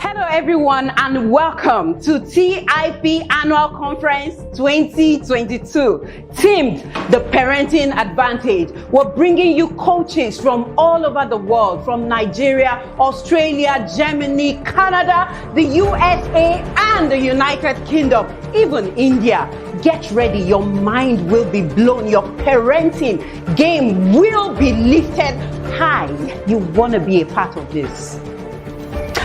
Hello everyone and welcome to TIP Annual Conference 2022, themed The Parenting Advantage. We're bringing you coaches from all over the world, from Nigeria, Australia, Germany, Canada, the USA, and the United Kingdom, even India. Get ready, your mind will be blown, your parenting game will be lifted high. You want to be a part of this.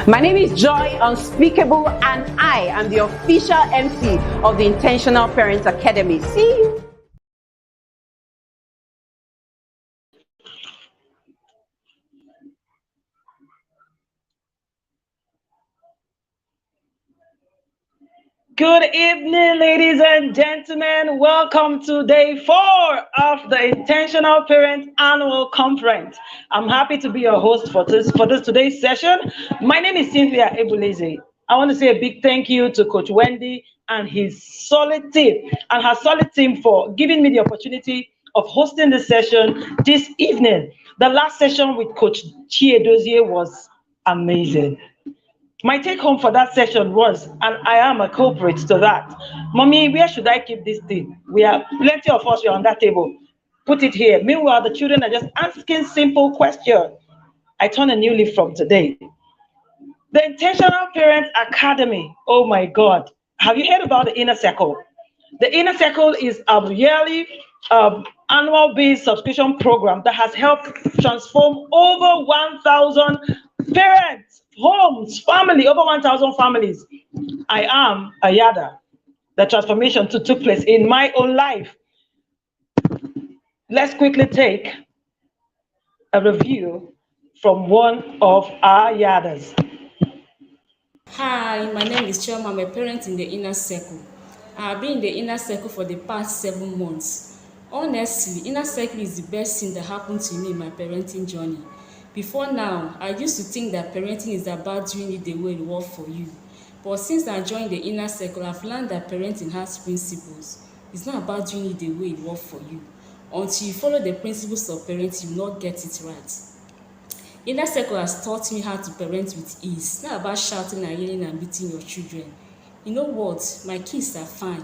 My name is Joy Unspeakable and I am the official MC of the Intentional Parents Academy. See you. Good evening, ladies and gentlemen. Welcome to day 4 of the Intentional Parent Annual Conference. I'm happy to be your host for today's session. My name is Cynthia Ebuleze. I want to say a big thank you to Coach Wendy and his solid team and her solid team for giving me the opportunity of hosting this session this evening. The last session with Coach Chiedozie was amazing. My take home for that session was, and I am a culprit to that, Mommy, where should I keep this thing? We are plenty of us, we are on that table. Put it here. Meanwhile, the children are just asking simple questions. I turn a new leaf from today. The Intentional Parent Academy. Oh my God. Have you heard about the Inner Circle? The Inner Circle is a yearly annual-based subscription program that has helped transform over 1,000 parents, homes, family, over 1,000 families. I am a yada. The transformation took place in my own life. Let's quickly take a review from one of our yadas. Hi, my name is Choma. I'm a parent in the Inner Circle. I've been in the Inner Circle for the past 7 months. Honestly, Inner Circle is the best thing that happened to me in my parenting journey. Before now, I used to think that parenting is about doing it the way it works for you. But since I joined the Inner Circle, I've learned that parenting has principles. It's not about doing it the way it works for you. Until you follow the principles of parenting, you will not get it right. Inner Circle has taught me how to parent with ease. It's not about shouting and yelling and beating your children. You know what? My kids are fine.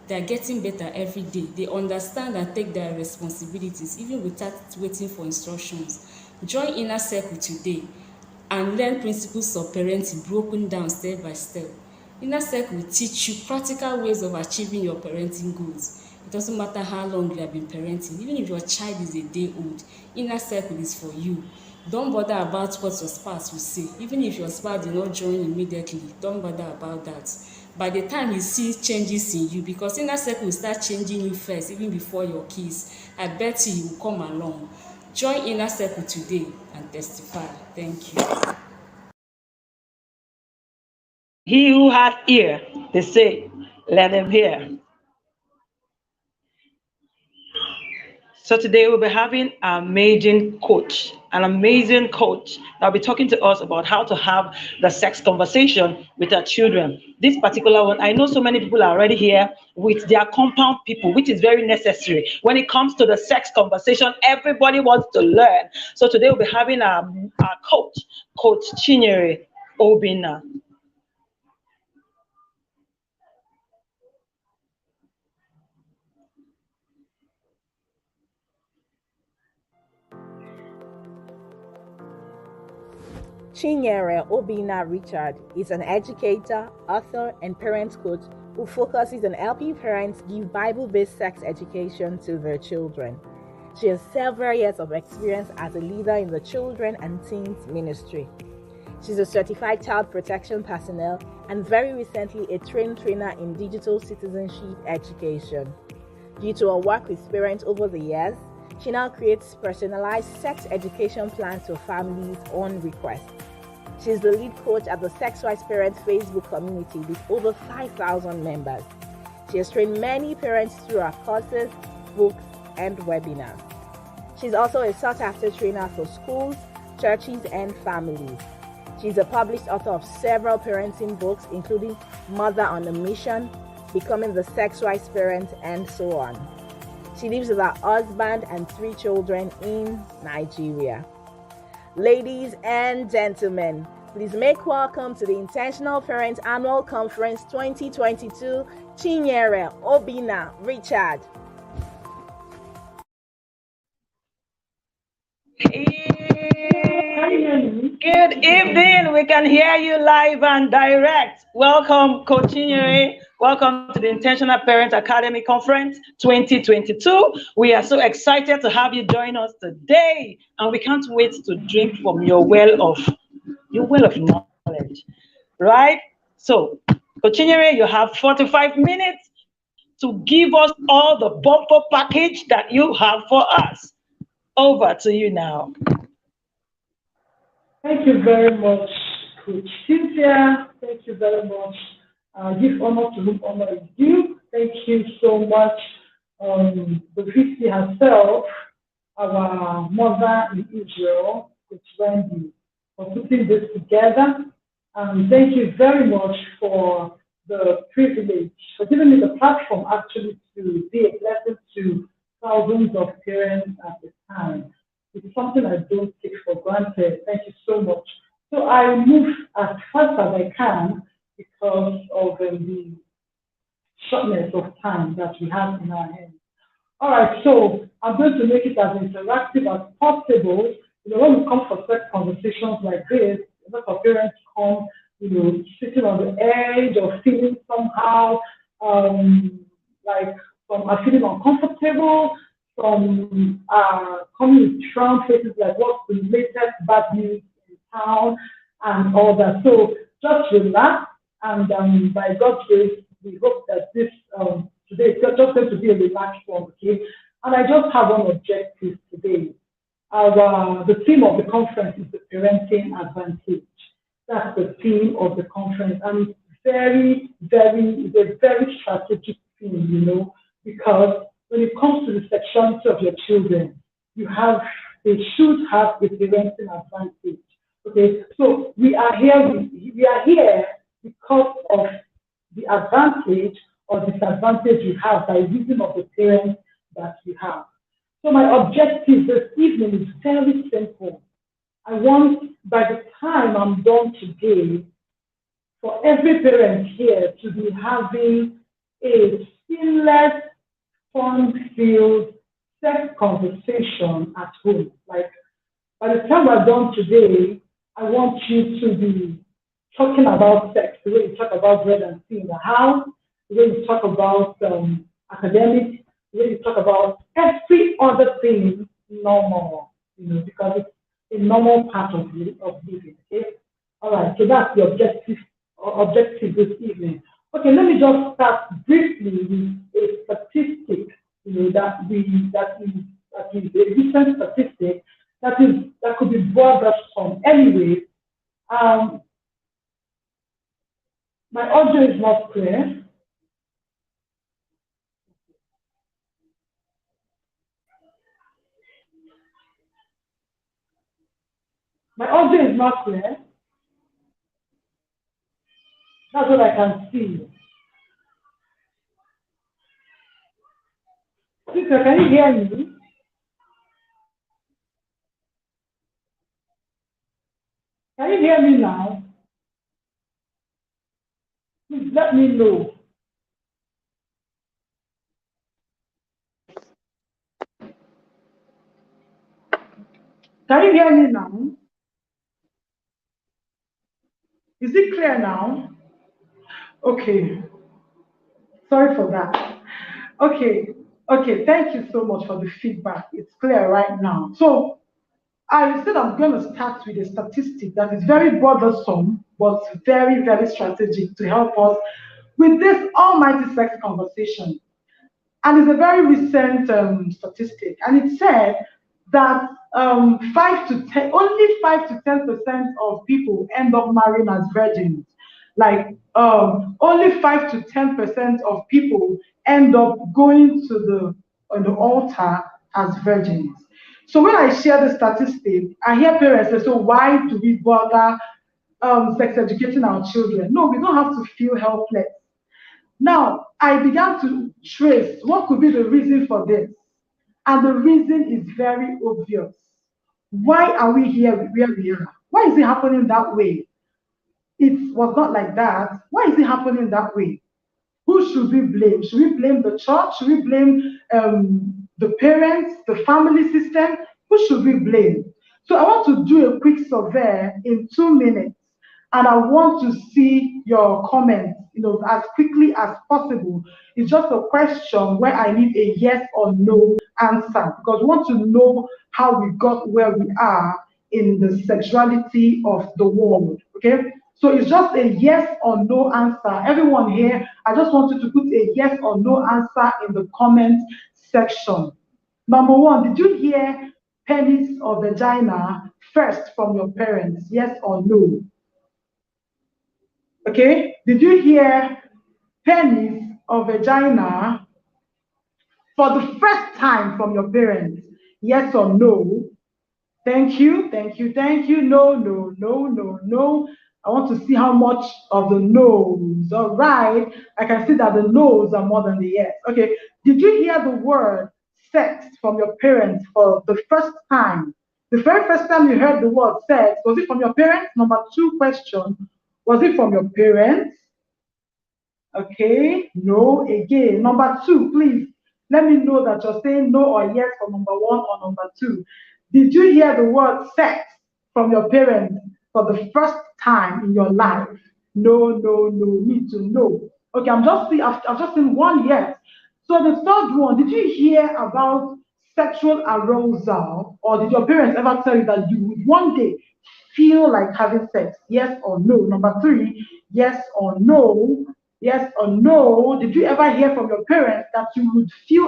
They are getting better every day. They understand and take their responsibilities even without waiting for instructions. Join Inner Circle today and learn principles of parenting broken down step by step. Inner Circle will teach you practical ways of achieving your parenting goals. It doesn't matter how long you have been parenting. Even if your child is a day old, Inner Circle is for you. Don't bother about what your spouse will say. Even if your spouse did not join immediately, don't bother about that. By the time he sees changes in you, because Inner Circle will start changing you first, even before your kids, I bet you will come along. Join Inner Circle today and testify. Thank you. He who has ear, they say, let them hear. So today we'll be having an amazing coach that'll be talking to us about how to have the sex conversation with our children. This particular one, I know so many people are already here with their compound people, which is very necessary. When it comes to the sex conversation, everybody wants to learn. So today we'll be having our coach, Coach Chinyere Obina. Chinyere Obina Richard is an educator, author, and parent coach who focuses on helping parents give Bible-based sex education to their children. She has several years of experience as a leader in the children and teens ministry. She's a certified child protection personnel and very recently a trained trainer in digital citizenship education. Due to her work with parents over the years, she now creates personalized sex education plans for families on request. She's the lead coach at the Sexuality Parents Facebook community with over 5,000 members. She has trained many parents through her courses, books, and webinars. She's also a sought-after trainer for schools, churches, and families. She's a published author of several parenting books, including Mother on a Mission, Becoming the Sexuality Parent, and so on. She lives with her husband and 3 children in Nigeria. Ladies and gentlemen, please make welcome to the Intentional Parent Annual Conference 2022, Chinyere Obina Richard. Good evening. We can hear you live and direct. Welcome, Coach Chinyere. Welcome to the Intentional Parent Academy Conference 2022. We are so excited to have you join us today, and we can't wait to drink from your well of knowledge. Right? So, Coach Chinyere, you have 45 minutes to give us all the bumper package that you have for us. Over to you now. Thank you very much, Coach Cynthia. Thank you very much. Give honor to whom honor is due. Thank you so much, the VC herself, our mother in Israel, Coach Wendy, for putting this together. Thank you very much for the privilege, for giving me the platform actually to be a blessing to thousands of parents at the time. It's something I don't take for granted. Thank you so much. So I move as fast as I can because of the shortness of time that we have in our hands. All right, so I'm going to make it as interactive as possible. When we come for such conversations like this, a lot of parents come, sitting on the edge or feeling somehow like feeling uncomfortable. Some coming with round faces like what's the latest bad news in town and all that. So just relax, and by God's grace, we hope that this today is just going to be a relaxed one, okay? And I just have one objective today. The theme of the conference is the parenting advantage. That's the theme of the conference, and it's it's a very strategic theme, because when it comes to the sexuality of your children, they should have a parenting advantage. Okay, so we are here because of the advantage or disadvantage you have by reason of the parents that you have. So my objective this evening is very simple. I want, by the time I'm done today, for every parent here to be having a seamless, fun-filled sex conversation at home. Like, by the time we're done today, I want you to be talking about sex, the way you talk about bread and tea in the house, the way you talk about academics, the way you talk about every other thing normal, because it's a normal part of living, okay? All right, so that's the objective this evening. Okay, let me just start briefly with a statistic, that is a recent statistic that could be brought up from anyway. My audio is not clear. My audio is not clear. That's what I can see. Sister, can you hear me? Can you hear me now? Please let me know. Can you hear me now? Is it clear now? Okay. Sorry for that. Okay, thank you so much for the feedback. It's clear right now. So I said I'm going to start with a statistic that is very bothersome, but very, very strategic to help us with this almighty sex conversation. And it's a very recent statistic. And it said that only 5 to 10% of people end up marrying as virgins. Like only 5 to 10% of people end up going to the altar as virgins. So when I share the statistic, I hear parents say, so why do we bother sex educating our children? No, we don't have to feel helpless. Now, I began to trace what could be the reason for this. And the reason is very obvious. Why are we here where we are? Why is it happening that way? It was not like that. Why is it happening that way? Who should we blame? Should we blame the church? Should we blame the parents, the family system? Who should we blame? So I want to do a quick survey in 2 minutes, and I want to see your comments, as quickly as possible. It's just a question where I need a yes or no answer, because we want to know how we got where we are in the sexuality of the world. Okay? So it's just a yes or no answer. Everyone here, I just want you to put a yes or no answer in the comment section. Number one, did you hear penis or vagina first from your parents? Yes or no? Okay, did you hear penis or vagina for the first time from your parents? Yes or no? Thank you, thank you, thank you. No, no, no, no, no. I want to see how much of the no's. All right, I can see that the no's are more than the yes. Okay, did you hear the word sex from your parents for the first time? The very first time you heard the word sex, was it from your parents? Number two question, was it from your parents? Okay, no, again. Number two, please let me know that you're saying no or yes for number one or number two. Did you hear the word sex from your parents for the first time in your life? No, no, no, me too, no. Okay, I've just seen one yes. So the third one, did you hear about sexual arousal, or did your parents ever tell you that you would one day feel like having sex? Yes or no? Number three, yes or no? Yes or no? Did you ever hear from your parents that you would feel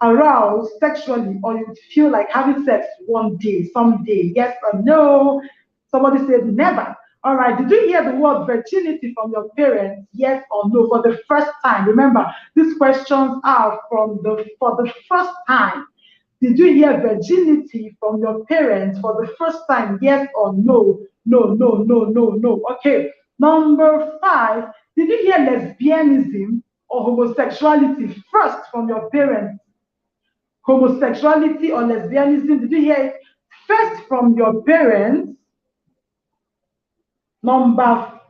aroused sexually, or you would feel like having sex one day, someday? Yes or no? Somebody said never. All right, did you hear the word virginity from your parents? Yes or no? For the first time. Remember, these questions are for the first time. Did you hear virginity from your parents for the first time? Yes or no? No, no, no, no, no. Okay. Number five, did you hear lesbianism or homosexuality first from your parents? Homosexuality or lesbianism, did you hear it first from your parents? Number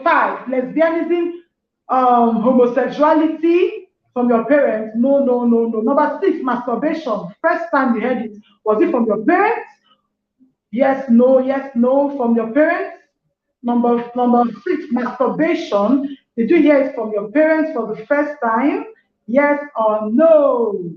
five, lesbianism, homosexuality from your parents? No, no, no, no. Number six, masturbation. First time you heard it, was it from your parents? Yes, no, from your parents. Number six, masturbation. Did you hear it from your parents for the first time? Yes or no?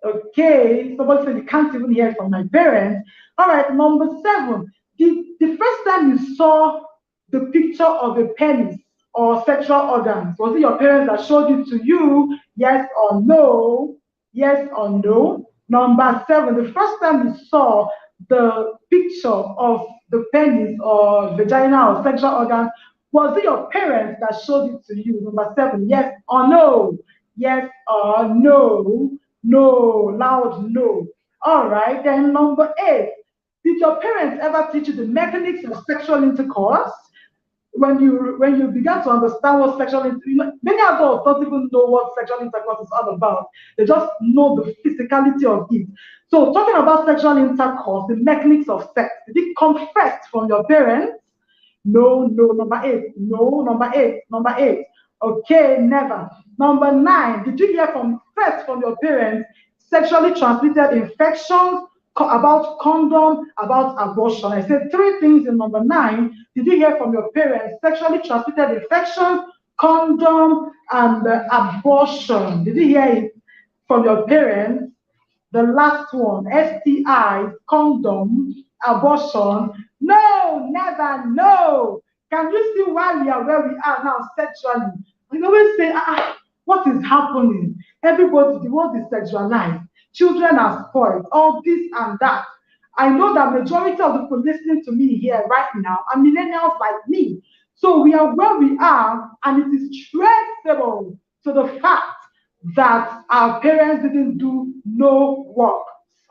Okay, somebody said you can't even hear it from my parents. All right, number seven. The first time you saw the picture of a penis or sexual organs, was it your parents that showed it to you? Yes or no? Yes or no? Number seven, the first time you saw the picture of the penis or vagina or sexual organs, was it your parents that showed it to you? Number seven, yes or no? Yes or no? No, loud no. All right, then number eight, did your parents ever teach you the mechanics of sexual intercourse? When you began to understand what many adults don't even know what sexual intercourse is all about. They just know the physicality of it. So talking about sexual intercourse, the mechanics of sex, did it come first from your parents? No, no. Number eight, no. Number eight. Okay, never. Number nine, did you hear first from your parents sexually transmitted infections, about condom, about abortion? I said three things in number nine. Did you hear from your parents sexually transmitted infections, condom, and abortion? Did you hear it from your parents? The last one, STI, condom, abortion. No, never, no. Can you see why we are where we are now sexually? We always say, what is happening? Everybody, the world is sexualized. Children are spoiled, all this and that. I know that majority of the people listening to me here right now are millennials like me. So we are where we are, and it is traceable to the fact that our parents didn't do no work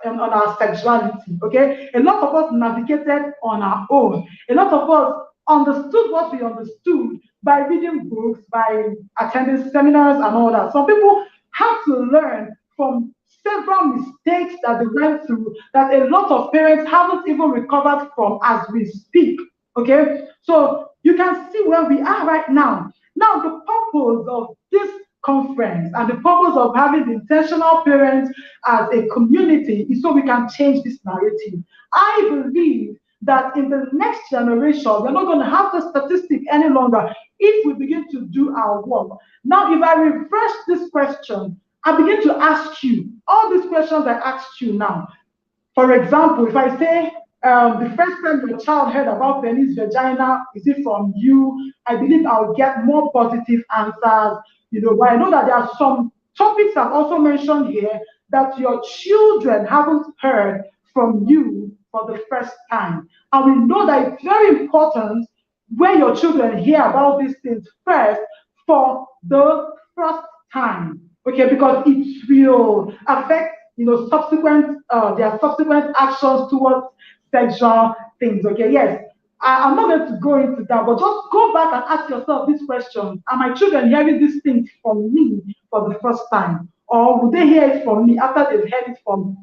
on our sexuality. Okay, a lot of us navigated on our own. A lot of us understood what we understood by reading books, by attending seminars and all that. Some people had to learn from several mistakes that they went through that a lot of parents haven't even recovered from as we speak. Okay, so you can see where we are right now. Now, the purpose of this conference and the purpose of having the intentional parents as a community is so we can change this narrative. I believe that in the next generation, we're not going to have the statistic any longer if we begin to do our work. Now, if I reverse this question, I begin to ask you all these questions I asked you now. For example, if I say, the first time your child heard about penis, vagina, is it from you? I believe I'll get more positive answers. But I know that there are some topics I've also mentioned here that your children haven't heard from you for the first time. And we know that it's very important when your children hear about these things first for the first time. Okay, because it will affect subsequent their subsequent actions towards sexual things. Okay, yes. I'm not going to go into that, but just go back and ask yourself this question: are my children hearing these things from me for the first time? Or will they hear it from me after they've heard it from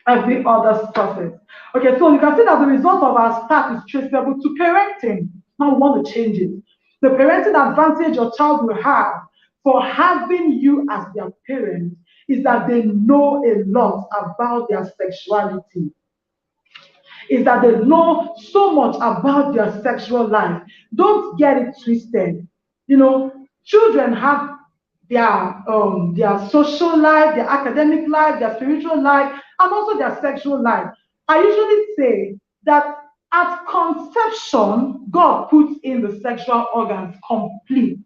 every other sources? Okay, so you can see that the result of our start is traceable to parenting. Now we want to change it. The parenting advantage your child will have for having you as their parent is that they know a lot about their sexuality. Is that they know so much about their sexual life. Don't get it twisted. Children have their social life, their academic life, their spiritual life, and also their sexual life. I usually say that at conception, God puts in the sexual organs complete.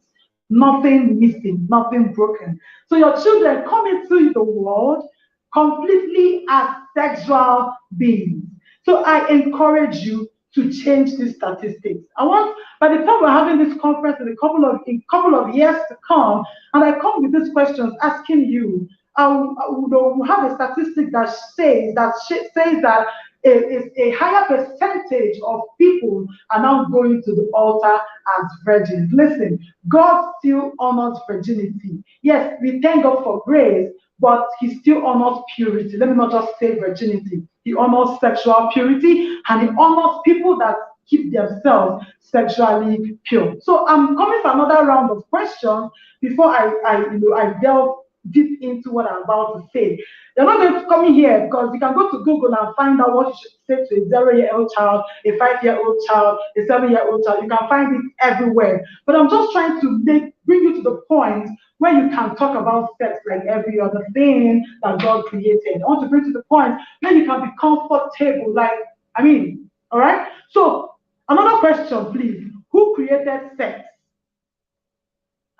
Nothing missing, nothing broken. So your children come into the world completely as sexual beings. So I encourage you to change these statistics. I want, by the time we're having this conference in a couple of years to come, and I come with these questions asking you, we'll have a statistic that says that a higher percentage of people are now going to the altar as virgins. Listen, God still honors virginity. Yes, we thank God for grace, but He still honors purity. Let me not just say virginity. He honors sexual purity, and He honors people that keep themselves sexually pure. So I'm coming for another round of questions before I delve deep into what I'm about to say. You're not going to come in here because you can go to Google and find out what you should say to a 0-year-old child, a 5-year-old child, a 7-year-old child. You can find it everywhere. But I'm just trying to bring you to the point where you can talk about sex like every other thing that God created. I want to bring to the point where you can be comfortable. All right? So, another question, please. Who created sex?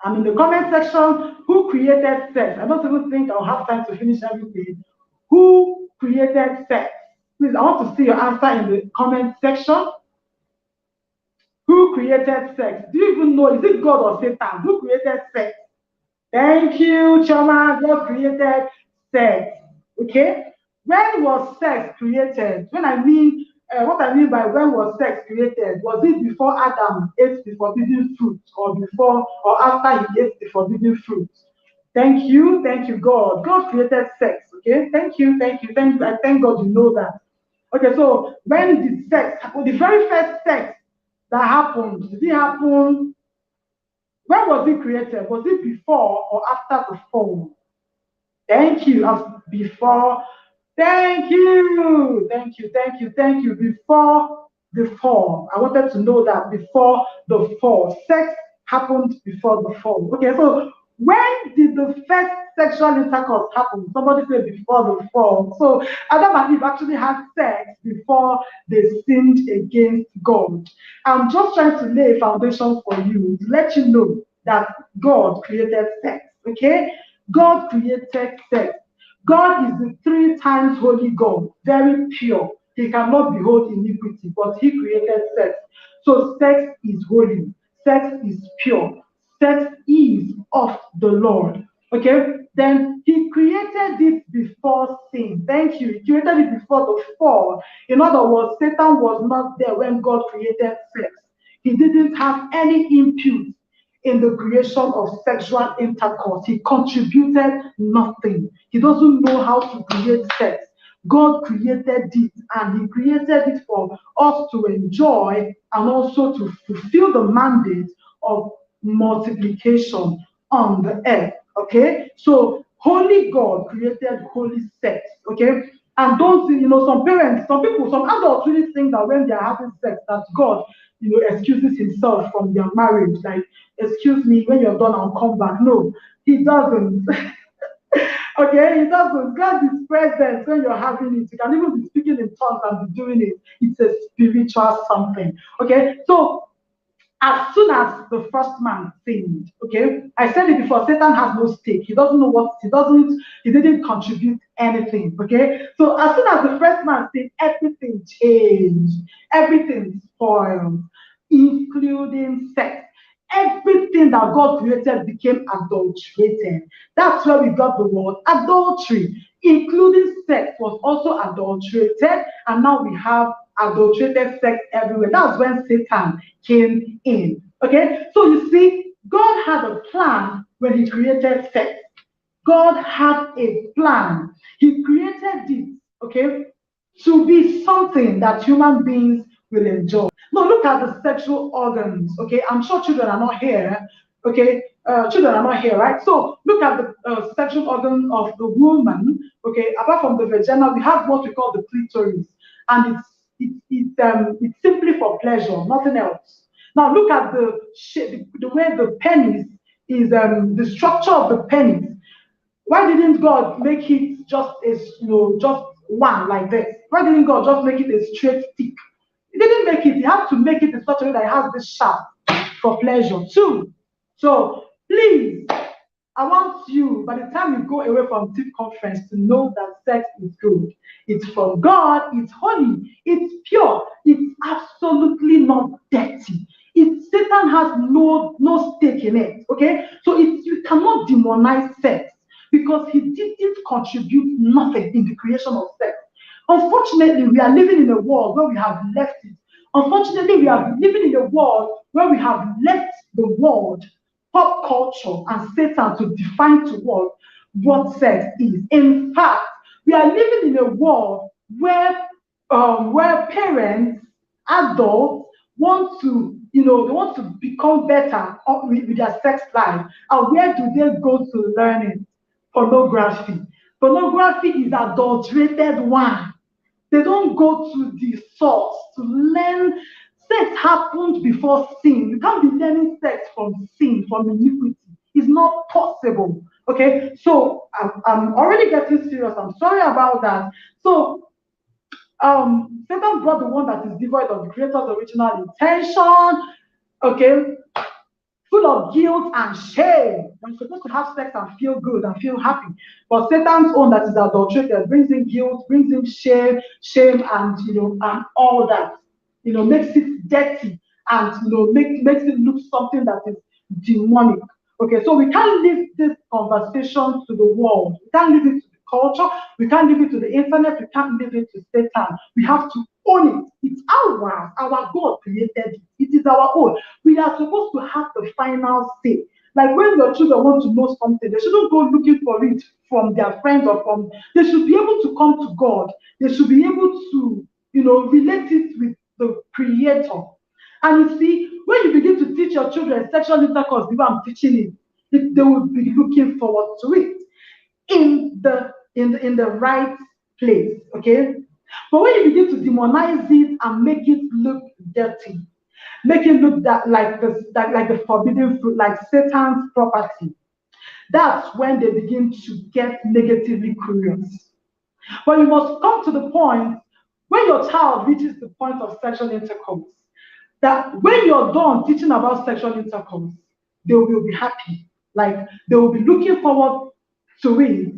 And in the comment section, who created sex? I don't even think I'll have time to finish everything. Who created sex? Please, I want to see your answer in the comment section. Who created sex? Do you even know, is it God or Satan? Who created sex? Thank you, Choma. God created sex. Okay? When was sex created? What I mean by when was sex created? Was it before Adam ate the forbidden fruit, or before or after he ate the forbidden fruit? Thank you, God. God created sex. Okay? Thank you. I thank God you know that. Okay, so when did sex happen? The very first sex that happened, did it happen? When was it created? Was it before or after the fall? Thank you. Before. Thank you. Before the fall. I wanted to know that before the fall. Sex happened before the fall. Okay, so when did the first sexual intercourse happen? Somebody said before the fall. So Adam and Eve actually had sex before they sinned against God. I'm just trying to lay a foundation for you to let you know that God created sex. Okay? God created sex. God is the 3 times holy God, very pure. He cannot behold iniquity, but He created sex. So sex is holy. Sex is pure. Sex is of the Lord. Okay? Then He created it before sin. Thank you. He created it before the fall. In other words, Satan was not there when God created sex. He didn't have any input in the creation of sexual intercourse. He contributed nothing. He doesn't know how to create sex. God created it, and He created it for us to enjoy and also to fulfill the mandate of multiplication on the earth. Okay, so holy God created holy sex. Okay, and don't some parents, some people, some adults really think that when they are having sex, that God excuses Himself from their marriage. Like, excuse me, when you're done, I'll come back. No, He doesn't. Okay, He doesn't. God is present when you're having it. You can even be speaking in tongues and be doing it. It's a spiritual something. Okay, so as soon as the first man sinned, okay, I said it before, Satan has no stake. He doesn't know what, he didn't contribute anything, okay? So as soon as the first man sinned, everything changed, everything spoiled, including sex. Everything that God created became adulterated. That's where we got the word adultery, including sex was also adulterated, and now we have adulterated sex everywhere. That's when Satan came in. Okay, so you see, God had a plan when He created sex. God had a plan. He created it, okay, to be something that human beings will enjoy. Now look at the sexual organs, okay? I'm sure children are not here, okay? Children are not here, right? So look at the sexual organ of the woman, okay? Apart from the vagina, we have what we call the clitoris, and it's simply for pleasure, nothing else. Now look at the shape, the way the penis is, the structure of the penis. Why didn't God make it just just one like this? Why didn't God just make it a straight stick? He didn't make it. He had to make it in such a way that it has this shaft for pleasure too. So please, I want you, by the time you go away from this conference, to know that sex is good. It's from God, it's holy, it's pure, it's absolutely not dirty. Satan has no stake in it, okay? So you cannot demonize sex because he didn't contribute nothing in the creation of sex. Unfortunately, we are living in a world where we have left it. Unfortunately, we are living in a world where we have left the world, pop culture, and Satan to define to us what sex is. In fact, we are living in a world where parents, adults want to, they want to become better with their sex life. And where do they go to learn it? Pornography. Pornography is adulterated one. They don't go to the source to learn. Sex happened before sin. You can't be learning sex from sin, from iniquity. It's not possible. Okay, so I'm already getting serious. I'm sorry about that. So Satan brought the one that is devoid of the Creator's original intention. Okay, full of guilt and shame. You're supposed to have sex and feel good and feel happy. But Satan's own that is adulterated brings in guilt, brings in shame, and and all that. Makes it dirty and makes it look something that is demonic. Okay, so we can't leave this conversation to the world. We can't leave it to the culture. We can't leave it to the internet. We can't leave it to Satan. We have to own it. It's ours. Our God created it. It is our own. We are supposed to have the final say. Like when your children want to know something, they shouldn't go looking for it from their friends or from. They should be able to come to God. They should be able to, relate it with the Creator. And you see, when you begin to teach your children sexual intercourse, the way I'm teaching it, they will be looking forward to it in the right place. Okay. But when you begin to demonize it and make it look dirty, make it look like the forbidden fruit, like Satan's property, that's when they begin to get negatively curious. But you must come to the point when your child reaches the point of sexual intercourse, that when you're done teaching about sexual intercourse, they will be happy. Like they will be looking forward to it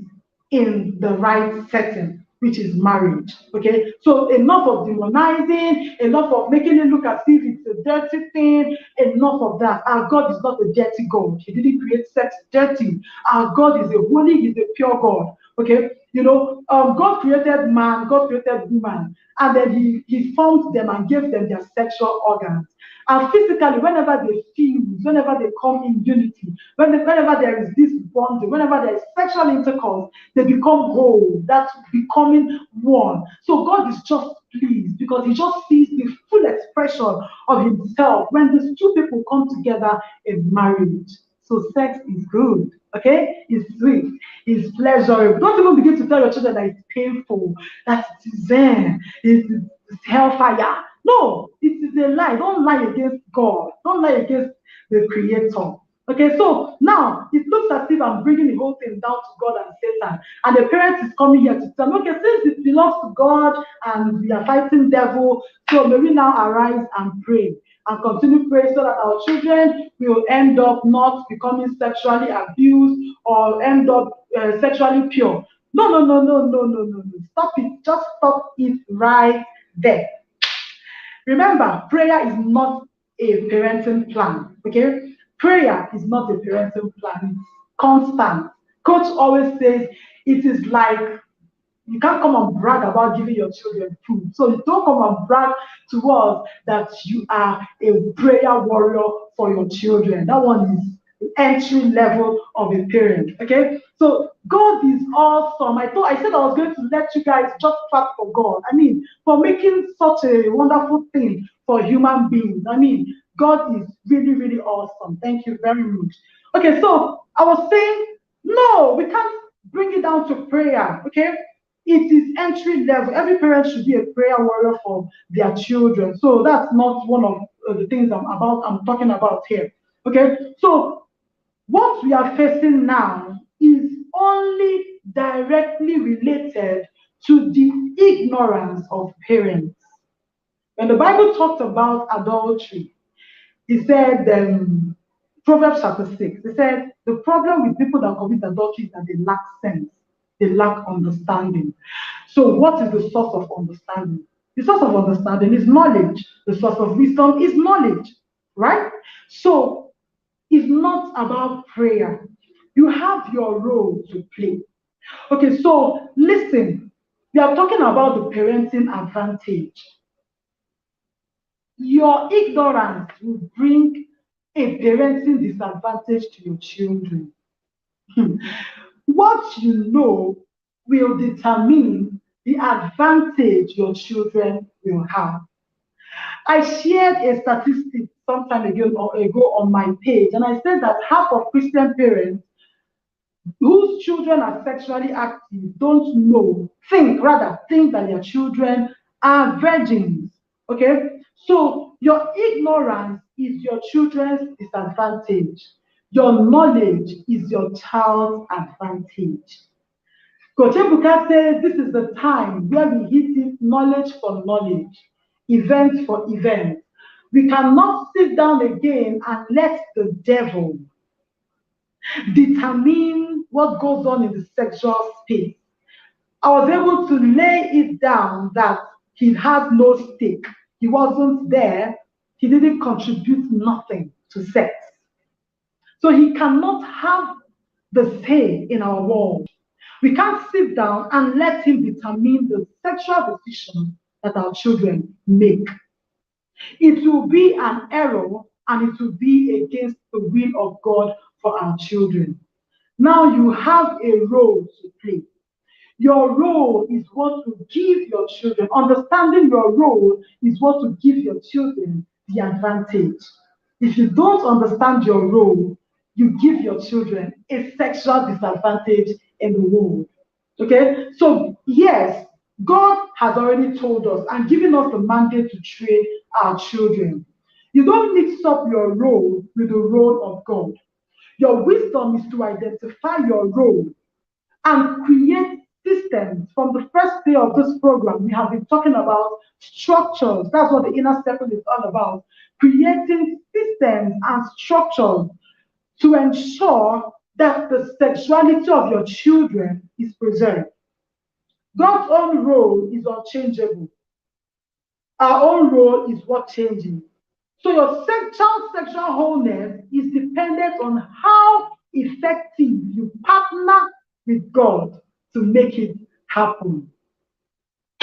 in the right setting, which is marriage. Okay, so enough of demonizing, enough of making it look as if it's a dirty thing, enough of that. Our God is not a dirty God. He didn't create sex dirty. Our God is a holy, He's a pure God. Okay, God created man, God created woman, and then he formed them and gave them their sexual organs. And physically, whenever they fuse, whenever they come in unity, whenever there is this bonding, whenever there is sexual intercourse, they become whole. That's becoming one. So God is just pleased because he just sees the full expression of himself when these two people come together in marriage. So sex is good, okay? It's sweet, it's pleasurable. Don't even begin to tell your children that it's painful, that it is there, it's hellfire. No, it is a lie. Don't lie against God. Don't lie against the Creator. Okay, so now it looks as if I'm bringing the whole thing down to God and Satan, and the parent is coming here to tell me, okay, since it belongs to God and we are fighting devil, so may we now arise and pray and continue praying so that our children will end up not becoming sexually abused or end up sexually pure. No, no, no, no, no, no, no, no. Stop it. Just stop it right there. Remember, prayer is not a parenting plan, okay? Prayer is not a parenting plan. It's constant. Coach always says it is like you can't come and brag about giving your children food. So you don't come and brag to us that you are a prayer warrior for your children. That one is the entry level of a parent. Okay? So God is awesome. I said I was going to let you guys just clap for God. I mean, for making such a wonderful thing for human beings. I mean, God is really, really awesome. Thank you very much. Okay, so I was saying, no, we can't bring it down to prayer. Okay? It is entry level. Every parent should be a prayer warrior for their children. So that's not one of the things I'm talking about here. Okay, so what we are facing now is only directly related to the ignorance of parents. When the Bible talked about adultery, he said, Proverbs chapter 6, he said, the problem with people that commit adultery is that they lack sense. They lack understanding. So what is the source of understanding? The source of understanding is knowledge. The source of wisdom is knowledge, right? So it's not about prayer. You have your role to play. Okay, so listen, we are talking about the parenting advantage. Your ignorance will bring a parenting disadvantage to your children. What you know will determine the advantage your children will have. I shared a statistic some time ago on my page, and I said that half of Christian parents whose children are sexually active don't think that their children are virgins. Okay? So your ignorance is your children's disadvantage. Your knowledge is your child's advantage. Coach Ebuka says this is the time where we hit it knowledge for knowledge, event for event. We cannot sit down again and let the devil determine what goes on in the sexual space. I was able to lay it down that he had no stake. He wasn't there. He didn't contribute nothing to sex. So he cannot have the say in our world. We can't sit down and let him determine the sexual decisions that our children make. It will be an error and it will be against the will of God for our children. Now you have a role to play. Your role is what to give your children. Understanding your role is what to give your children the advantage. If you don't understand your role, you give your children a sexual disadvantage in the world. Okay? So, yes, God has already told us and given us the mandate to train our children. You don't mix up your role with the role of God. Your wisdom is to identify your role and create systems. From the first day of this program, we have been talking about structures. That's what the inner circle is all about. Creating systems and structures to ensure that the sexuality of your children is preserved. God's own role is unchangeable. Our own role is what changes. So your sexual wholeness is dependent on how effective you partner with God to make it happen.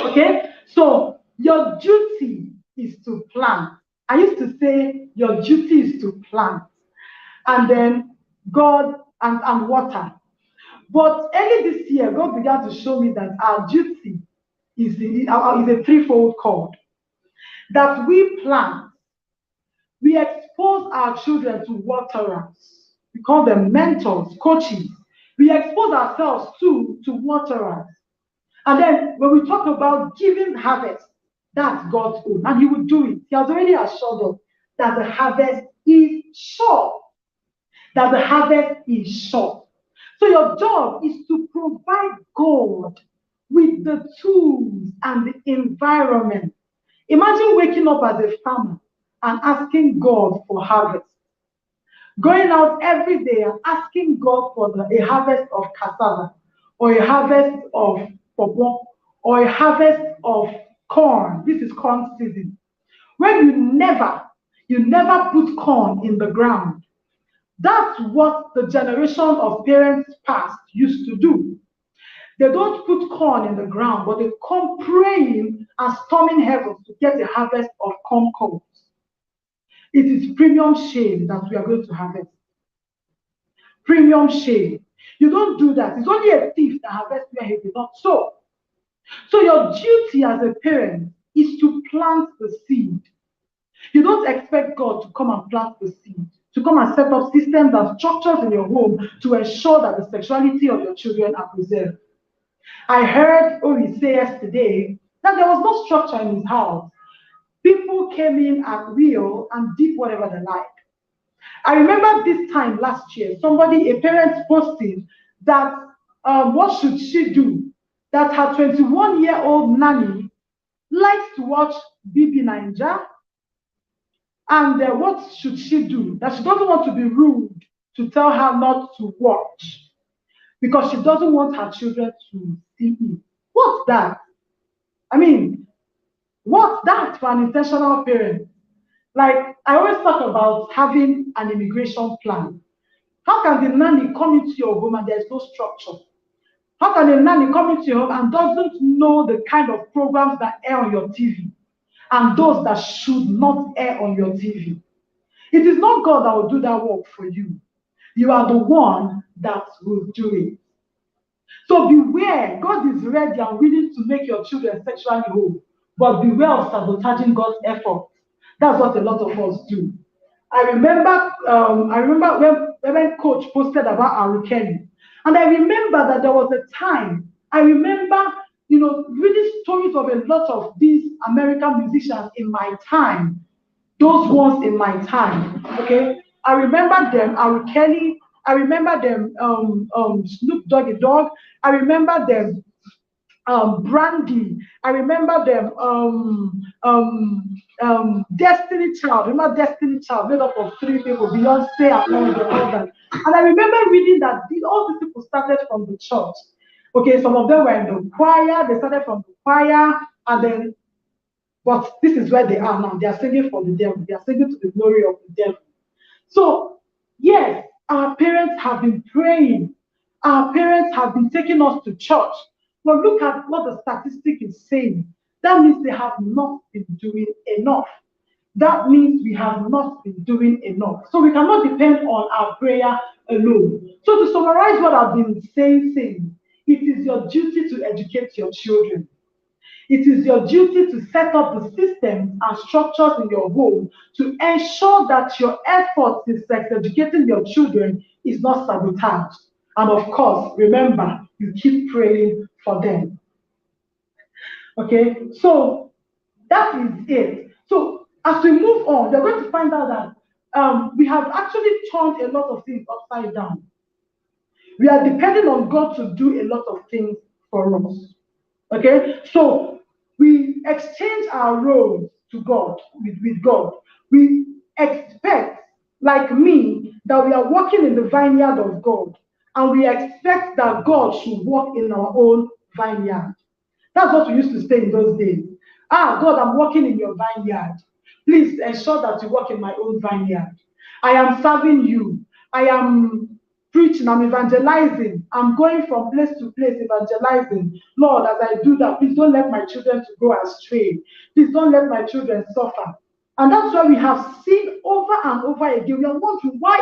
Okay? So your duty is to plan I used to say your duty is to plant, and then God and water. But early this year, God began to show me that our duty is a threefold call. That we plant, we expose our children to waterers. We call them mentors, coaches. We expose ourselves to waterers. And then when we talk about giving harvest, that's God's own, and He will do it. He has already assured us that the harvest is sure. That the harvest is sure. So your job is to provide God with the tools and the environment. Imagine waking up as a farmer and asking God for harvest. Going out every day and asking God for a harvest of cassava, or a harvest of pawpaw, or a harvest of corn. This is corn season. When you never put corn in the ground. That's what the generation of parents past used to do. They don't put corn in the ground, but they come praying and storming heaven to get a harvest of corn cobs. It is premium shame that we are going to harvest. Premium shame. You don't do that. It's only a thief that harvests where he did not sow. So your duty as a parent is to plant the seed. You don't expect God to come and plant the seed, to come and set up systems and structures in your home to ensure that the sexuality of your children are preserved. I heard Ori say yesterday that there was no structure in his house. People came in at will and did whatever they like. I remember this time last year, a parent posted that what should she do? That her 21-year-old nanny likes to watch BB Ninja. And what should she do? That she doesn't want to be rude to tell her not to watch because she doesn't want her children to see it. What's that? I mean, what's that for an intentional parent? Like, I always talk about having an immigration plan. How can the nanny come into your home and there's no structure? How can a nanny come into your home and doesn't know the kind of programs that air on your TV and those that should not air on your TV? It is not God that will do that work for you. You are the one that will do it. So beware. God is ready and willing to make your children sexually whole, but beware of sabotaging God's effort. That's what a lot of us do. I remember when Coach posted about R. Kelly, and I remember that there was a time. I remember, reading stories of a lot of these American musicians in my time. Those ones in my time, okay? I remember them, R. Kelly. I remember them, Snoop Doggy Dogg. I remember them, Brandy. I remember them, Destiny Child. Remember Destiny Child, made up of 3 people, Beyonce and all that. And I remember reading that all these people started from the church. Okay, some of them were in the choir. They started from the choir, and then, but this is where they are now. They are singing for the devil. They are singing to the glory of the devil. So, yes, our parents have been praying. Our parents have been taking us to church. But look at what the statistic is saying. That means they have not been doing enough. That means we have not been doing enough. So we cannot depend on our prayer alone. So to summarize what I've been saying, it is your duty to educate your children. It is your duty to set up the systems and structures in your home to ensure that your efforts in sex educating your children is not sabotaged. And of course, remember, you keep praying for them. Okay, so that is it. So as we move on, you're going to find out that we have actually turned a lot of things upside down. We are depending on God to do a lot of things for us. Okay, so we exchange our roles to God, with God. We expect, like me, that we are walking in the vineyard of God, and we expect that God should walk in our own vineyard. That's what we used to say in those days. God, I'm walking in your vineyard. Please ensure that you walk in my own vineyard. I am serving you. I am preaching, I'm evangelizing. I'm going from place to place evangelizing. Lord, as I do that, please don't let my children to go astray. Please don't let my children suffer. And that's why we have seen over and over again. We are wondering why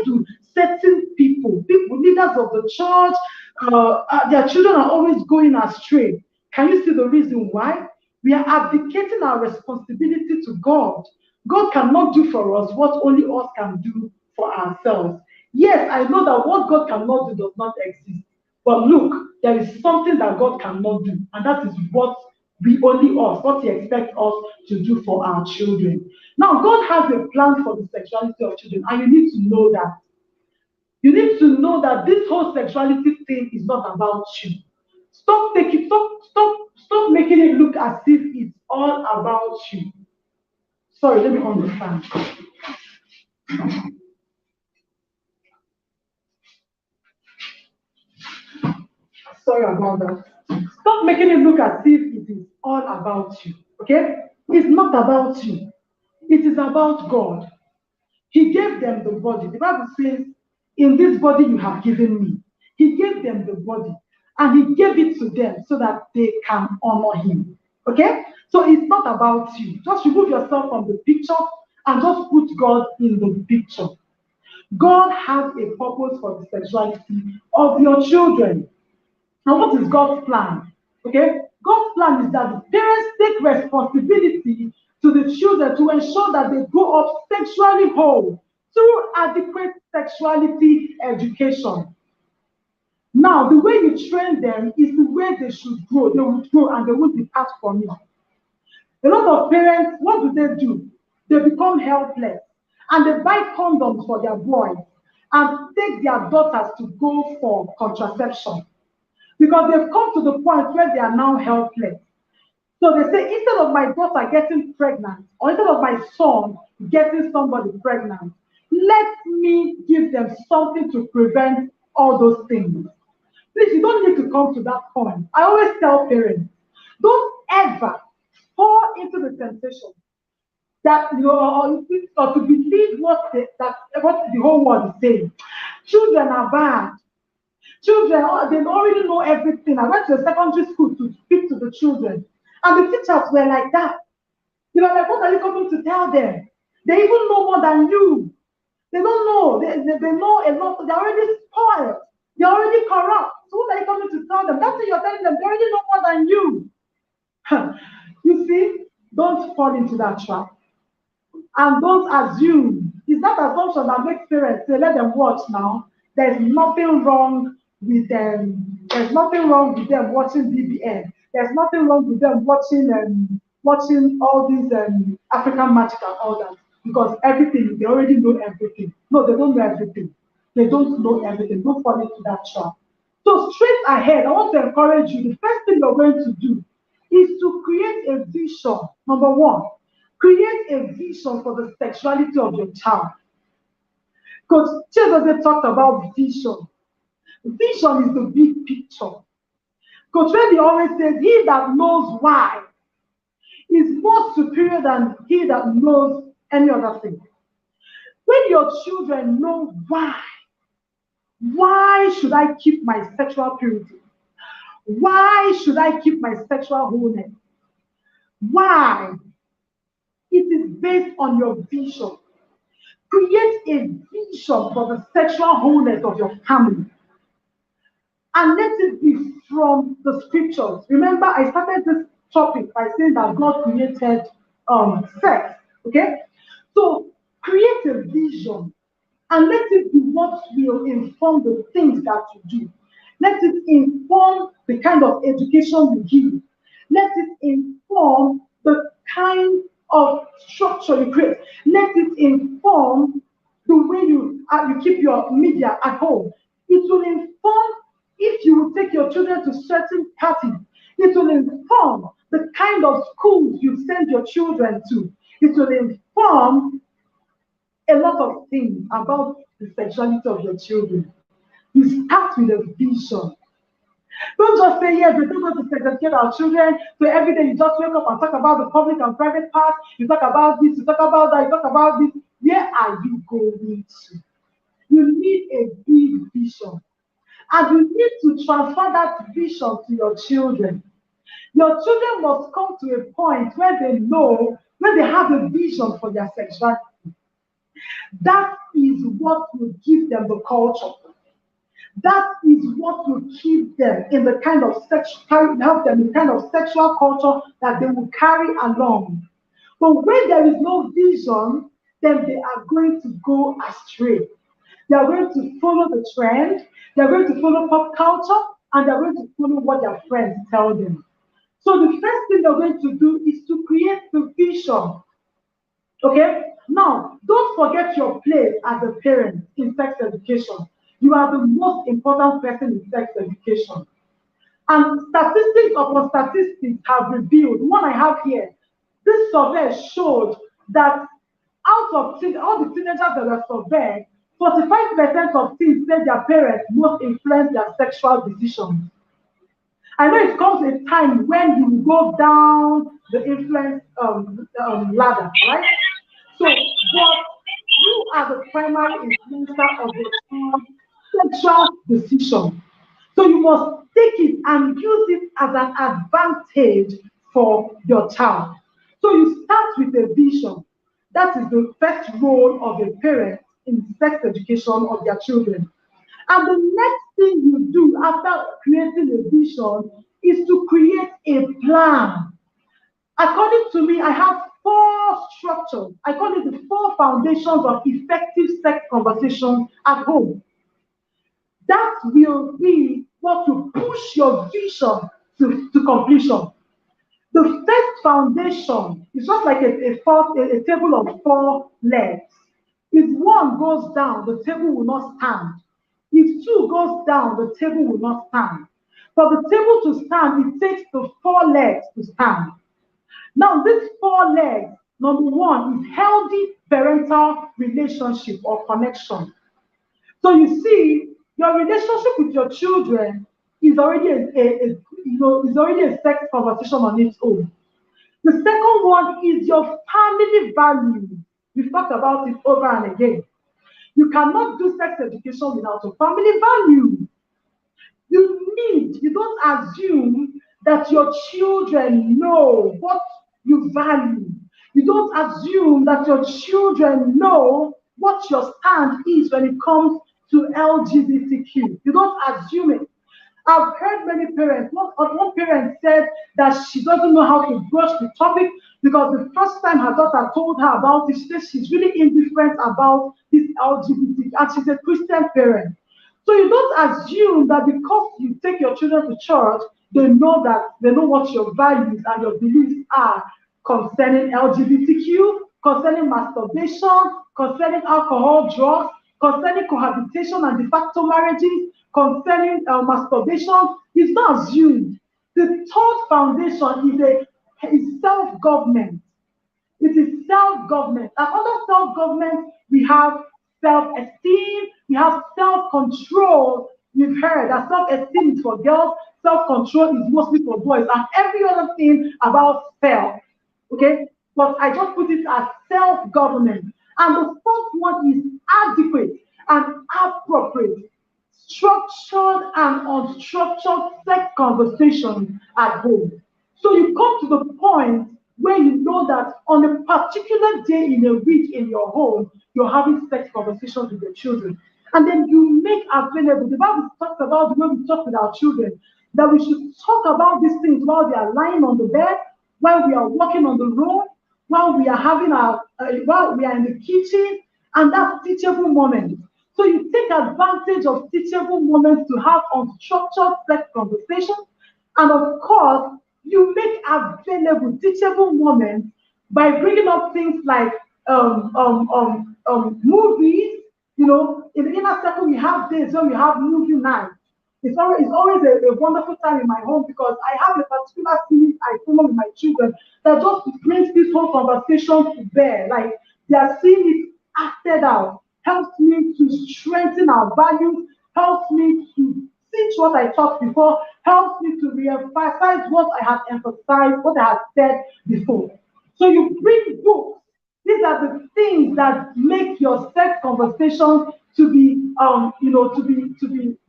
do certain people, leaders of the church, their children are always going astray. Can you see the reason why? We are abdicating our responsibility to God. God cannot do for us what only us can do for ourselves. Yes, I know that what God cannot do does not exist. But look, there is something that God cannot do, and that is what He expects us to do for our children. Now, God has a plan for the sexuality of children, and you need to know that. You need to know that this whole sexuality thing is not about you. Stop making it look as if it's all about you. Sorry, let me understand. Sorry about that. Stop making it look as if it is all about you. Okay? It's not about you. It is about God. He gave them the body. The Bible says, in this body you have given me. He gave them the body. And He gave it to them so that they can honor Him. Okay? So it's not about you. Just remove yourself from the picture and just put God in the picture. God has a purpose for the sexuality of your children. Now, what is God's plan? Okay? God's plan is that the parents take responsibility to the children to ensure that they grow up sexually whole through adequate sexuality education. Now, the way you train them is the way they should grow. They will grow and they will depart from it. A lot of parents, what do? They become helpless and they buy condoms for their boys and take their daughters to go for contraception. Because they've come to the point where they are now helpless. So they say, instead of my daughter getting pregnant, or instead of my son getting somebody pregnant, let me give them something to prevent all those things. Please, you don't need to come to that point. I always tell parents, don't ever fall into the temptation that or to believe what the whole world is saying. Children are bad. Children, they already know everything. I went to a secondary school to speak to the children, and the teachers were like that. They were like, what are you coming to tell them? They even know more than you. They don't know. They know a lot. They're already spoiled. They're already corrupt. So what are you coming to tell them? That's what you're telling them. They already know more than you. You see, don't fall into that trap. And don't assume. It's that assumption that makes parents say, let them watch now. There's nothing wrong with them. There's nothing wrong with them watching BBN. There's nothing wrong with them watching all these African magic and all that. Because everything, they already know everything. No, they don't know everything. They don't know everything. Don't fall into that trap. So straight ahead, I want to encourage you. The first thing you're going to do is to create a vision. Number one, create a vision for the sexuality of your child. Coach Chigozie talked about vision. Vision is the big picture. Coach Wendy always says, he that knows why is more superior than he that knows any other thing. When your children know why should I keep my sexual purity? Why should I keep my sexual wholeness? Why? It is based on your vision. Create a vision for the sexual wholeness of your family. And let it be from the scriptures. Remember, I started this topic by saying that God created sex. Okay? So create a vision and let it be what will inform the things that you do. Let it inform the kind of education you give. Let it inform the kind of structure you create. Let it inform the way you keep your media at home. It will inform if you will take your children to certain parties. It will inform the kind of schools you send your children to. It will inform a lot of things about the sexuality of your children. You start with a vision. Don't just say, yes, we don't want to segregate our children. So every day you just wake up and talk about the public and private part. You talk about this, you talk about that, you talk about this. Where are you going to? You need a big vision. And you need to transfer that vision to your children. Your children must come to a point where they know, where they have a vision for their sexuality. That is what will give them the culture. That is what will keep them in the kind of help them in the kind of sexual culture that they will carry along. But when there is no vision, then they are going to go astray. They are going to follow the trend, they are going to follow pop culture, and they are going to follow what their friends tell them. So the first thing they're going to do is to create the vision. Okay? Now, don't forget your place as a parent in sex education. You are the most important person in sex education. And statistics upon statistics have revealed, one I have here, this survey showed that out of all the teenagers that were surveyed, 45% of teens said their parents most influence their sexual decisions. I know it comes a time when you go down the influence ladder, right? So, but you are the primary influencer of the sexual decision. So you must take it and use it as an advantage for your child. So you start with a vision. That is the first role of a parent in sex education of their children. And the next thing you do after creating a vision is to create a plan. According to me, I have 4 structures. I call it the 4 foundations of effective sex conversations at home. That will be what will push your vision to completion. The first foundation is just like a table of 4 legs. If one goes down, the table will not stand. If 2 goes down, the table will not stand. For the table to stand, it takes the 4 legs to stand. Now, these 4 legs, number 1 is healthy parental relationship or connection. So you see, your relationship with your children is already a sex conversation on its own. The second one is your family values. We've talked about it over and again. You cannot do sex education without a family value. You don't assume that your children know what you value. You don't assume that your children know what your stand is when it comes to LGBTQ. You don't assume it. I've heard many parents, one parent said that she doesn't know how to broach the topic because the first time her daughter told her about it, she said she's really indifferent about this LGBT, and she's a Christian parent. So you don't assume that because you take your children to church, they know what your values and your beliefs are concerning LGBTQ, concerning masturbation, concerning alcohol, drugs, concerning cohabitation and de facto marriages, concerning masturbation. Is not assumed. The third foundation is self-government. It is self-government. And under self-government, we have self-esteem, we have self-control. You've heard that self-esteem is for girls, self-control is mostly for boys, and every other thing about self. Okay? But I just put it as self-government. And the fourth one is adequate and appropriate, structured and unstructured sex conversations at home. So you come to the point where you know that on a particular day in a week in your home, you're having sex conversations with your children. And then you make available, the Bible talks about the way we talk with our children, that we should talk about these things while they are lying on the bed, while we are walking on the road, while we are while we are in the kitchen, and that's teachable moments. So you take advantage of teachable moments to have unstructured sex conversations, and of course, you make available teachable moments by bringing up things like movies. You know, in the inner circle, we have days when we have movie nights. It's always a wonderful time in my home because I have a particular series I follow with my children that just brings this whole conversation to bear. Like they are seeing it acted out, helps me to strengthen our values, helps me to cinch what I talked before, helps me to re-emphasize what I had emphasized, what I had said before. So you bring books. These are the things that make your sex conversations to be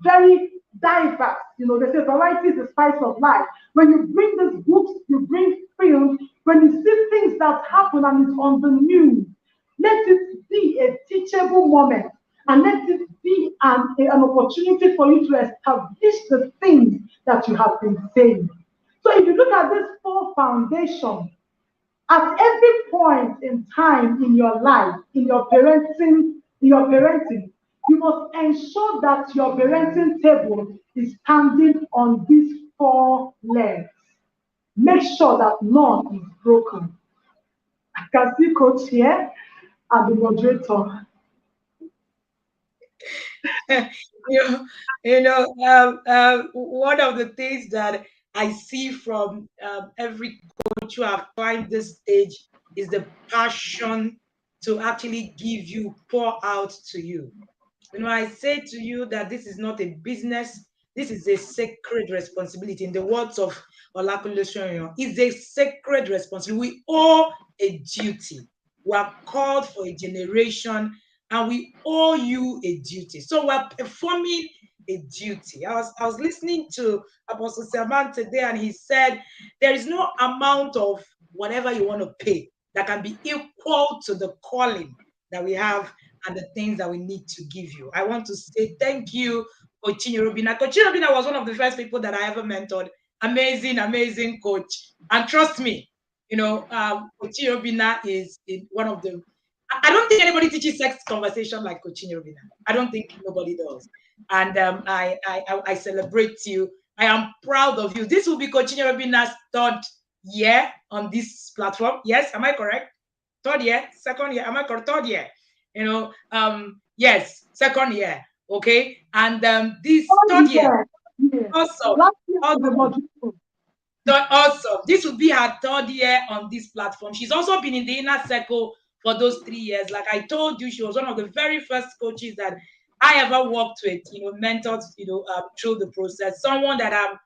very diverse. They say variety is the spice of life. When you bring these books, you bring films, when you see things that happen and it's on the news, let it be a teachable moment and let it be an opportunity for you to establish the things that you have been saying. So if you look at these 4 foundations, at every point in time in your life, in your parenting, you must ensure that your parenting table is standing on these 4 legs. Make sure that none is broken. I can see Coach here and the moderator. One of the things that I see from every coach who have climbed this stage is the passion to actually give you, pour out to you. I say to you that this is not a business, this is a sacred responsibility. In the words of Olakunle Soyan, it's a sacred responsibility. We owe a duty. We are called for a generation and we owe you a duty. So we're performing a duty. I was listening to Apostle Sermon today and he said, there is no amount of whatever you want to pay that can be equal to the calling that we have and the things that we need to give you. I want to say thank you, Coach Robina. Coach Robina was one of the first people that I ever mentored. Amazing, amazing coach. And trust me, Coach Robina is one of the. I don't think anybody teaches sex conversation like Coach Robina. I don't think nobody does. And I celebrate you. I am proud of you. This will be Coach Robina's 3rd year on this platform. Yes, am I correct? 3rd year, 2nd year. Am I correct? 3rd year. Yes, 2nd year. Okay, and this 3rd year. Awesome. Awesome. This will be her 3rd year on this platform. She's also been in the inner circle for those 3 years. Like I told you, she was one of the very first coaches that I ever worked with, mentored, through the process. Someone that I'm,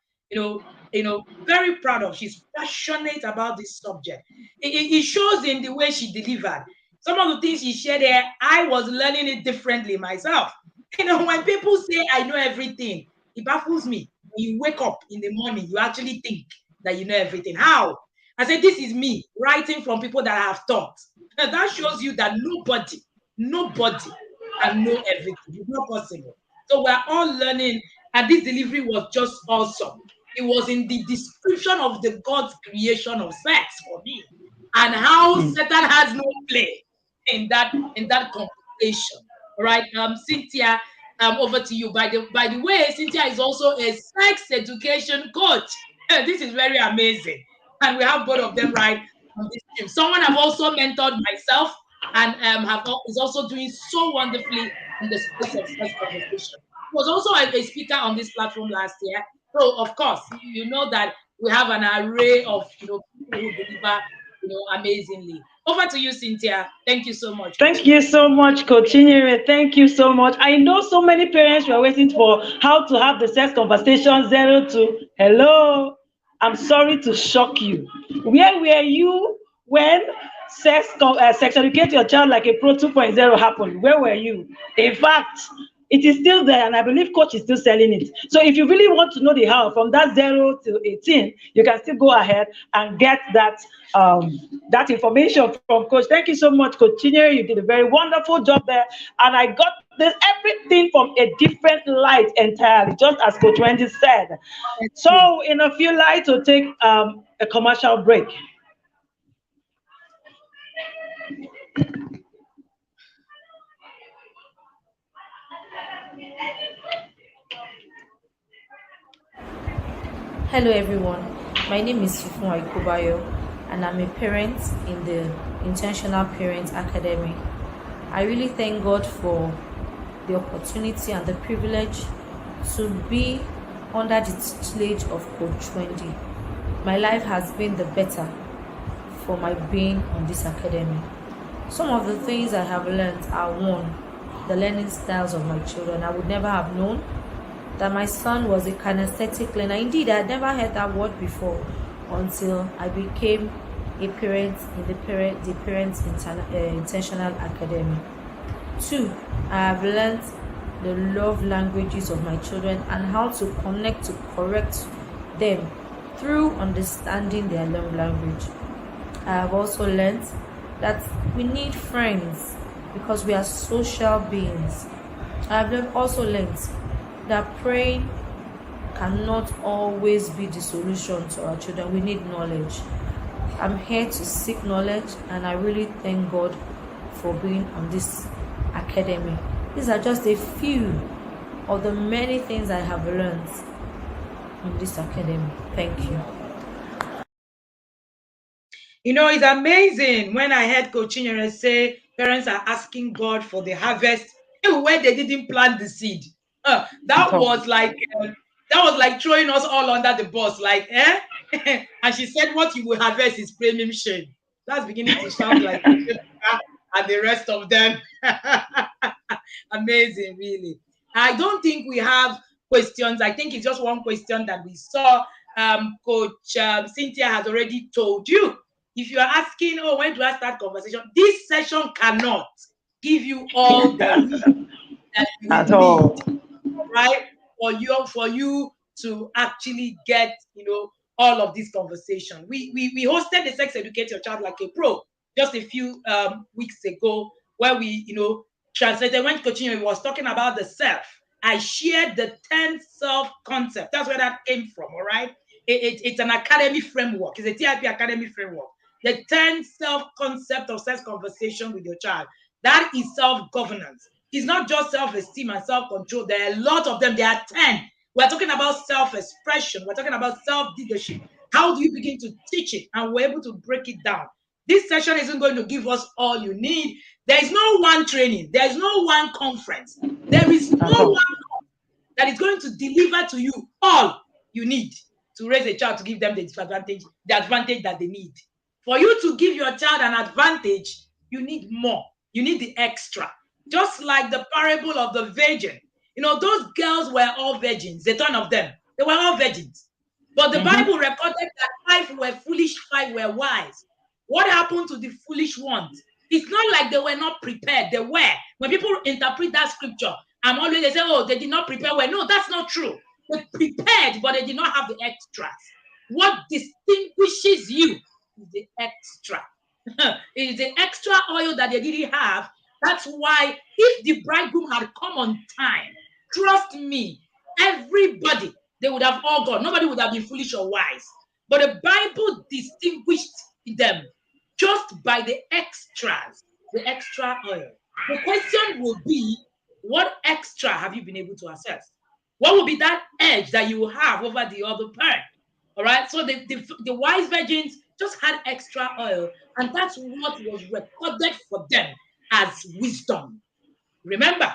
very proud of. She's passionate about this subject. It shows in the way she delivered. Some of the things she shared there, I was learning it differently myself. When people say I know everything, it baffles me. When you wake up in the morning, you actually think that you know everything. How? I said, this is me writing from people that I have taught. And that shows you that nobody can know everything. It's not possible. So we're all learning, and this delivery was just awesome. It was in the description of the God's creation of sex for me, and how Satan has no play in that conversation. All right, Cynthia, over to you. By the way, Cynthia is also a sex education coach. This is very amazing, and we have both of them right on this team. Someone I've also mentored myself, and is also doing so wonderfully in the space of sex conversation. Was also a speaker on this platform last year. So of course, you know that we have an array of people who deliver amazingly. Over to you, Cynthia. Thank you so much. Thank you so much, Coach Inyere. Thank you so much. I know so many parents were waiting for how to have the sex conversation 0 to hello. I'm sorry to shock you. Where were you when sex educate your child like a pro 2.0 happened? Where were you? In fact, it is still there, and I believe Coach is still selling it. So if you really want to know the how from that 0 to 18, you can still go ahead and get that that information from Coach. Thank you so much, Coach Chinyere. You did a very wonderful job there, and I got everything from a different light entirely, just as Coach Wendy said. So in a few lights, we'll take a commercial break. Hello everyone, my name is Fufun Aikobayo and I'm a parent in the Intentional Parent Academy. I really thank God for the opportunity and the privilege to be under the tutelage of Coach Wendy. My life has been the better for my being on this academy. Some of the things I have learned are: 1, the learning styles of my children. I would never have known that my son was a kinesthetic learner. Indeed, I had never heard that word before until I became a parent in the Intentional Academy. 2, I have learned the love languages of my children, and how to connect to correct them through understanding their love language. I have also learned that we need friends because we are social beings. I have also learned that praying cannot always be the solution to our children. We need knowledge. I'm here to seek knowledge, and I really thank God for being on this academy. These are just a few of the many things I have learned in this academy. Thank you. You know, it's amazing when I heard Coach Chinyere say parents are asking God for the harvest where they didn't plant the seed. That was like throwing us all under the bus, like, eh? And she said, what you will harvest is premium shame. That's beginning to sound like and the rest of them. Amazing, really. I don't think we have questions. I think it's just one question that we saw. Coach Cynthia has already told you. If you are asking, oh, when do I start conversation? This session cannot give you all the that you at need, all, right? For you to actually get, all of this conversation. We hosted the Sex Educate Your Child Like a Pro just a few weeks ago, where we, translated when Coach Chinyere was talking about the self. I shared the 10 self concept. That's where that came from, all right? It's an academy framework. It's a TIP academy framework. The 10 self-concept of sex conversation with your child. That is self-governance. It's not just self-esteem and self-control. There are a lot of them. There are 10. We're talking about self-expression. We're talking about self-leadership. How do you begin to teach it? And we're able to break it down. This session isn't going to give us all you need. There is no one training. There is no one conference. There is no one that is going to deliver to you all you need to raise a child, to give them the advantage that they need. For you to give your child an advantage, you need more. You need the extra. Just like the parable of the virgin. Those girls were all virgins, the 10 of them. They were all virgins. But the Bible recorded that 5 were foolish, 5 were wise. What happened to the foolish ones? It's not like they were not prepared. They were. When people interpret that scripture, they say, oh, they did not prepare well. No, that's not true. They prepared, but they did not have the extras. What distinguishes you is the extra. It is the extra oil that they didn't have. That's why if the bridegroom had come on time, trust me, everybody, they would have all gone. Nobody would have been foolish or wise. But the Bible distinguished them just by the extras, the extra oil. The question will be, what extra have you been able to access? What will be that edge that you will have over the other parent? All right. So the wise virgins just had extra oil, and that's what was recorded for them as wisdom. Remember,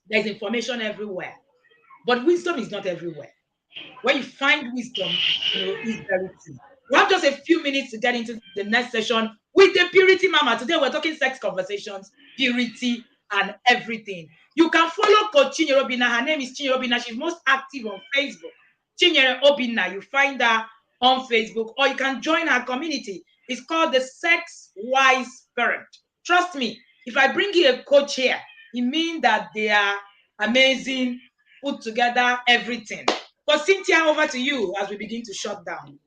there's information everywhere, but wisdom is not everywhere. Where you find wisdom, is very key. We have just a few minutes to get into the next session with the Purity Mama. Today we're talking sex conversations, purity, and everything. You can follow Coach Chinyere Obinna. Her name is Chinyere Obinna. She's most active on Facebook. Chinyere Obinna. You find her on Facebook, or you can join our community. It's called the Sex Wise Parent. Trust me, if I bring you a coach here, it means that they are amazing, put together, everything. But Cynthia, over to you as we begin to shut down.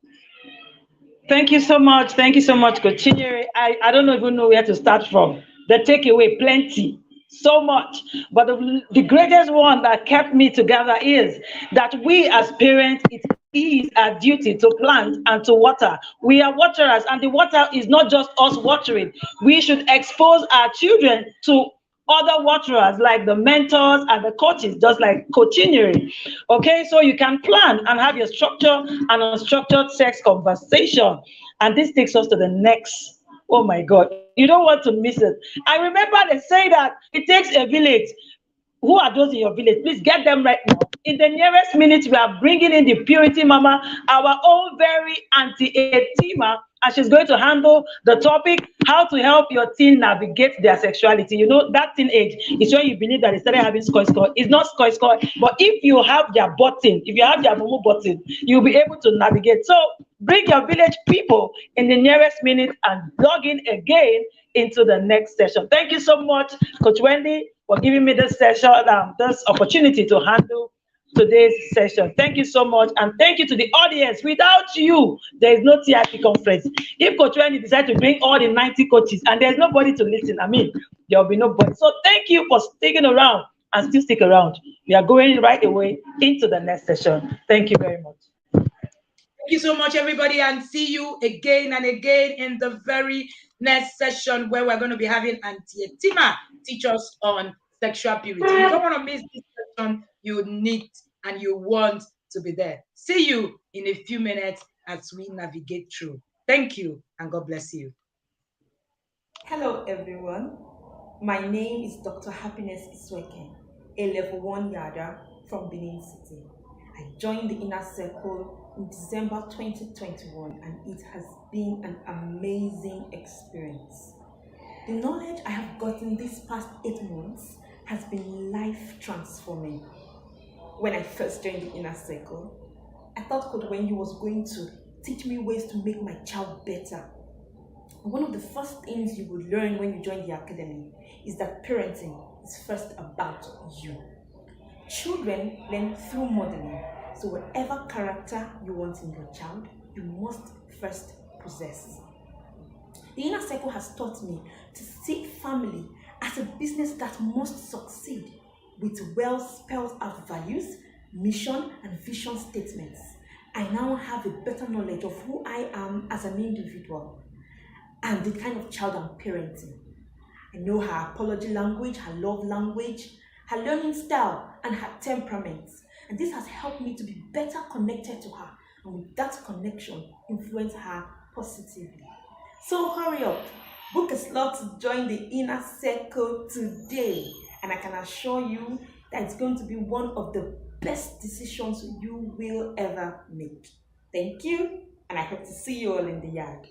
Thank you so much. Thank you so much, Coach Chinyere. I don't even know where to start from. The takeaway, plenty, so much. But the greatest one that kept me together is that we as parents, it is our duty to plant and to water. We are waterers, and the water is not just us watering. We should expose our children to other waterers, like the mentors and the coaches, just like Coach Chinyere. Okay, so you can plan and have your structured and unstructured sex conversation. And this takes us to the next. Oh my God, you don't want to miss it. I remember they say that it takes a village. Who are those in your village? Please get them right now. In the nearest minutes, we are bringing in the Purity Mama, our own very anti-Etima, and she's going to handle the topic, how to help your teen navigate their sexuality. That teenage is when you believe that they started having score. It's not score, but if you have their button, if you have their mumu button, you'll be able to navigate. So bring your village people in the nearest minute and log in again into the next session. Thank you so much, Coach Wendy. for giving me this session, this opportunity to handle today's session. Thank you so much, and thank you to the audience. Without you, there is no TIP conference. If Coach Wendy decides to bring all the 90 coaches and there's nobody to listen, there will be nobody. So thank you for sticking around and still stick around. We are going right away into the next session. Thank you very much. Thank you so much, everybody, and see you again and again in the very next session where we're going to be having Auntie Tima teach us on sexual purity. You don't want to miss this session. You need and you want to be there. See you in a few minutes as we navigate through. Thank you, and God bless you. Hello, everyone. My name is Dr. Happiness Isweke, a level 1 Yada from Benin City. I joined the Inner Circle in December 2021, and it has been an amazing experience. The knowledge I have gotten these past 8 months has been life-transforming. When I first joined the Inner Circle, I thought Coach Wendy was going to teach me ways to make my child better. One of the first things you would learn when you join the academy is that parenting is first about you. Children learn through modeling, so whatever character you want in your child, you must first possess. The Inner Circle has taught me to see family as a business that must succeed with well spelled out values, mission, and vision statements. I now have a better knowledge of who I am as an individual and the kind of child I'm parenting. I know her apology language, her love language, her learning style, and her temperament. And this has helped me to be better connected to her, and with that connection, influence her positively. So hurry up, book a slot to join the Inner Circle today, and I can assure you that it's going to be one of the best decisions you will ever make. Thank you, and I hope to see you all in the yard.